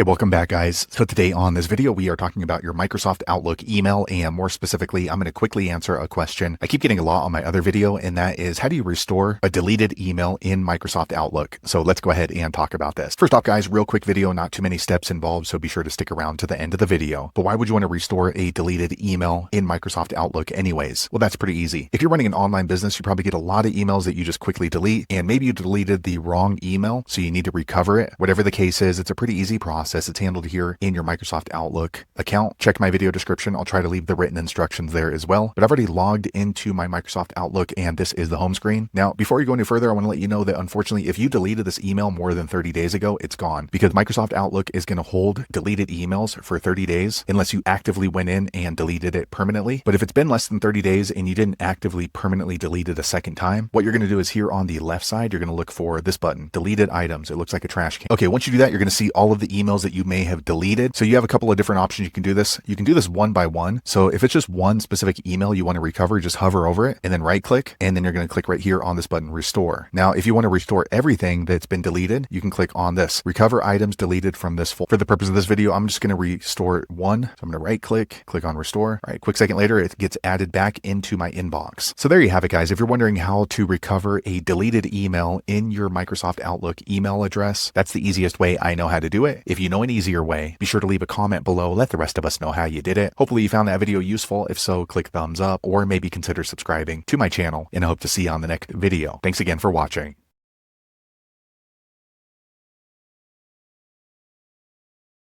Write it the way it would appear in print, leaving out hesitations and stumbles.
Hey, welcome back, guys. So today on this video, we are talking about your Microsoft Outlook email, and more specifically, I'm going to quickly answer a question I keep getting a lot on my other video, and that is, how do you restore a deleted email in Microsoft Outlook? So let's go ahead and talk about this. First off, guys, real quick video, not too many steps involved, so be sure to stick around to the end of the video. But why would you want to restore a deleted email in Microsoft Outlook anyways? Well, that's pretty easy. If you're running an online business, you probably get a lot of emails that you just quickly delete, and maybe you deleted the wrong email, so you need to recover it. Whatever the case is, it's a pretty easy process. It's handled here in your Microsoft Outlook account. Check my video description. I'll try to leave the written instructions there as well. But I've already logged into my Microsoft Outlook, and this is the home screen. Now, before you go any further, I want to let you know that unfortunately, if you deleted this email more than 30 days ago, it's gone, because Microsoft Outlook is going to hold deleted emails for 30 days unless you actively went in and deleted it permanently. But if it's been less than 30 days and you didn't actively permanently delete it a second time, what you're going to do is here on the left side, you're going to look for this button, deleted items. It looks like a trash can. Okay, once you do that, you're going to see all of the emails that you may have deleted. So you have a couple of different options. You can do this. You can do this one by one. So if it's just one specific email you want to recover, just hover over it and then right click, and then you're going to click right here on this button, restore. Now, if you want to restore everything that's been deleted, you can click on this, recover items deleted from this folder. For the purpose of this video, I'm just going to restore one. So I'm going to right click on restore. All right, quick second later, it gets added back into my inbox. So there you have it, guys. If you're wondering how to recover a deleted email in your Microsoft Outlook email address, that's the easiest way I know how to do it. If you know an easier way, be sure to leave a comment below. Let the rest of us know how you did it. Hopefully you found that video useful. If so, click thumbs up or maybe consider subscribing to my channel, and I hope to see you on the next video. Thanks again for watching.